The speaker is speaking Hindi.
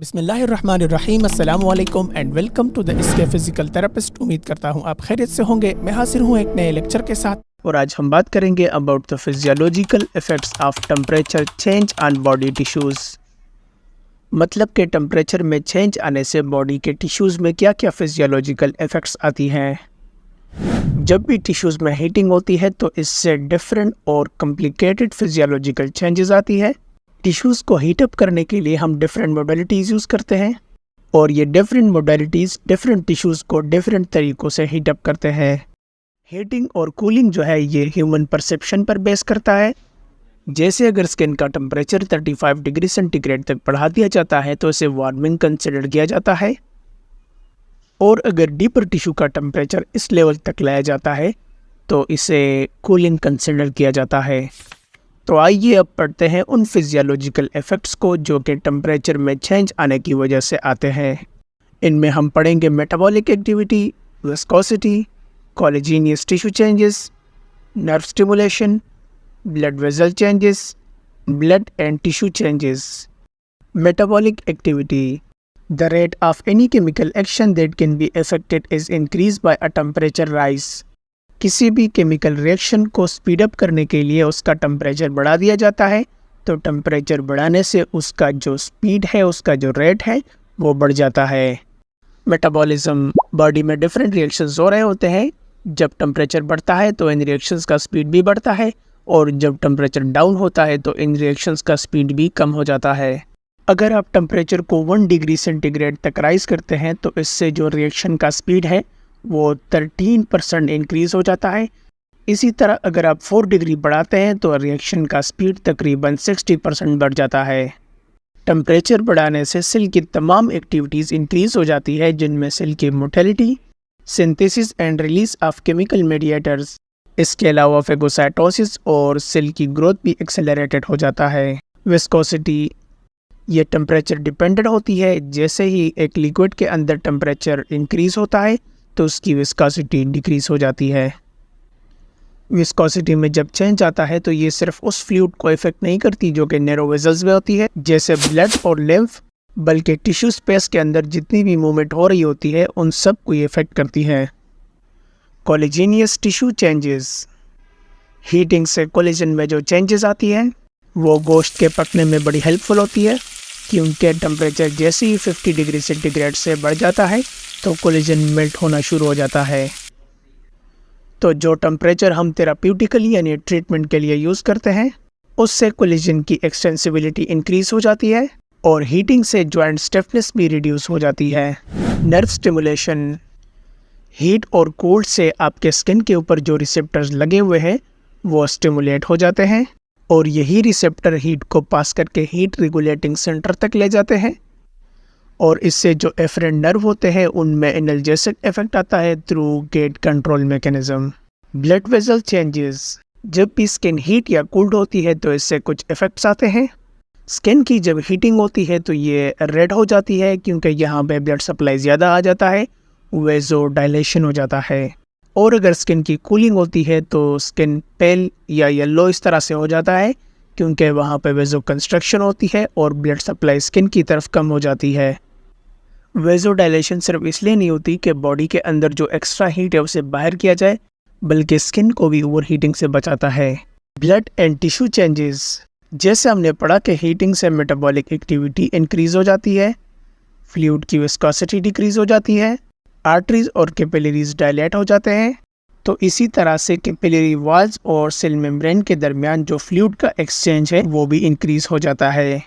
बिस्मिल्लाहिर्रहमानिर्रहीम अस्सलाम वालेकुम एंड वेलकम टू द इसके फिजिकल थेरेपिस्ट। उम्मीद करता हूँ आप खैरियत से होंगे। मैं हाजिर हूँ एक नए लेक्चर के साथ और आज हम बात करेंगे about the physiological effects of temperature change on body tissues. मतलब कि टेम्परेचर में चेंज आने से बॉडी के टिश्यूज़ में क्या क्या फिजियोलॉजिकल इफेक्ट्स आती हैं। जब भी टिश्यूज़ में हीटिंग होती है तो इससे डिफरेंट और कॉम्प्लिकेटेड फिजियोलॉजिकल चेंजेस आती है। टिश्यूज़ को हीटअप करने के लिए हम डिफरेंट मोडालिटीज़ यूज़ करते हैं और ये डिफरेंट मोडालिटीज़ डिफरेंट टिश्यूज़ को डिफरेंट तरीक़ों से हीटअप करते हैं। हीटिंग और कूलिंग जो है ये ह्यूमन परसेप्शन पर बेस करता है। जैसे अगर स्किन का टेम्परेचर 35 डिग्री सेंटीग्रेड तक बढ़ा दिया जाता है तो इसे वार्मिंग कंसिडर किया जाता है, और अगर डीपर टिश्यू का टेम्परेचर इस लेवल तक लाया जाता है तो इसे कूलिंग कंसिडर किया जाता है। तो आइए अब पढ़ते हैं उन फिजियोलॉजिकल इफ़ेक्ट्स को जो कि टेम्परेचर में चेंज आने की वजह से आते हैं। इनमें हम पढ़ेंगे metabolic activity, viscosity, collagenous tissue changes, nerve stimulation, blood vessel changes, blood and tissue changes. Metabolic activity, the rate of any chemical action that can be affected is increased by a temperature rise। किसी भी केमिकल रिएक्शन को स्पीड अप करने के लिए उसका टेम्परेचर बढ़ा दिया जाता है, तो टेम्परेचर बढ़ाने से उसका जो स्पीड है, उसका जो रेट है वो बढ़ जाता है। मेटाबॉलिज्म, बॉडी में डिफरेंट रिएक्शंस हो रहे होते हैं। जब टेम्परेचर बढ़ता है तो इन रिएक्शंस का स्पीड भी बढ़ता है, और जब टेम्परेचर डाउन होता है तो इन रिएक्शंस का स्पीड भी कम हो जाता है। अगर आप टेम्परेचर को 1 डिग्री सेंटीग्रेड तक राइज करते हैं तो इससे जो रिएक्शन का स्पीड है वो 13% इंक्रीज़ हो जाता है। इसी तरह अगर आप 4 डिग्री बढ़ाते हैं तो रिएक्शन का स्पीड तकरीबन 60% बढ़ जाता है। टेम्परेचर बढ़ाने से सेल की तमाम एक्टिविटीज़ इंक्रीज़ हो जाती है, जिनमें सेल की motility, synthesis and release of chemical mediators, इसके अलावा फेगोसाइटोसिस और सेल की ग्रोथ भी एक्सेलरेटेड हो जाता है। विस्कोसिटी, ये टेम्परेचर डिपेंडेंट होती है। जैसे ही एक लिक्विड के अंदर टेम्परेचर इंक्रीज़ होता है तो उसकी विस्कोसिटी डिक्रीज़ हो जाती है। विस्कोसिटी में जब चेंज आता है तो ये सिर्फ उस फ्लूइड को इफेक्ट नहीं करती जो कि नैरो वेसल्स में होती है, जैसे ब्लड और लिम्फ, बल्कि टिश्यू स्पेस के अंदर जितनी भी मूवमेंट हो रही होती है उन सब को ये इफेक्ट करती है। कोलेजिनियस टिश्यू चेंजेस, हीटिंग से कोलेजन में जो चेंजेस आती है वो गोश्त के पकने में बड़ी हेल्पफुल होती है, क्योंकि टेम्परेचर जैसे ही 50 डिग्री सेंटीग्रेड से बढ़ जाता है तो कोलेजन मेल्ट होना शुरू हो जाता है। तो जो टेम्परेचर हम थेराप्यूटिकली यानी ट्रीटमेंट के लिए यूज़ करते हैं उससे कोलेजन की एक्सटेंसिबिलिटी इंक्रीज़ हो जाती है, और हीटिंग से जॉइंट स्टिफनेस भी रिड्यूस हो जाती है। नर्व स्टिमुलेशन, हीट और कोल्ड से आपके स्किन के ऊपर जो रिसेप्टर्स लगे हुए हैं वो स्टिमुलेट हो जाते हैं, और यही रिसेप्टर हीट को पास करके हीट रेगुलेटिंग सेंटर तक ले जाते हैं, और इससे जो एफरेंट नर्व होते हैं उनमें एनाल्जेसिक इफेक्ट आता है through gate control mechanism. Blood vessel changes, जब भी स्किन हीट या कोल्ड होती है तो इससे कुछ इफेक्ट्स आते हैं। स्किन की जब हीटिंग होती है तो ये रेड हो जाती है, क्योंकि यहाँ पे ब्लड सप्लाई ज़्यादा आ जाता है, वेजो डायलेशन हो जाता है। और अगर स्किन की कूलिंग होती है तो स्किन पेल या येलो इस तरह से हो जाता है, क्योंकि वहाँ पे वेजो कंस्ट्रक्शन होती है और ब्लड सप्लाई स्किन की तरफ कम हो जाती है। वेजो डायलेशन सिर्फ इसलिए नहीं होती कि बॉडी के अंदर जो एक्स्ट्रा हीट है उसे बाहर किया जाए, बल्कि स्किन को भी ओवर हीटिंग से बचाता है। ब्लड एंड टिश्यू चेंजेस, जैसे हमने पढ़ा कि हीटिंग से मेटाबॉलिक एक्टिविटी इंक्रीज़ हो जाती है, फ्लूइड की विस्कोसिटी डिक्रीज़ हो जाती है, आर्टरीज और कैपिलरीज डायलेट हो जाते हैं। तो इसी तरह से कैपिलरी वॉल्स और सेल मेम्ब्रेन के दरमियान जो फ्लूइड का एक्सचेंज है वो भी इंक्रीज़ हो जाता है।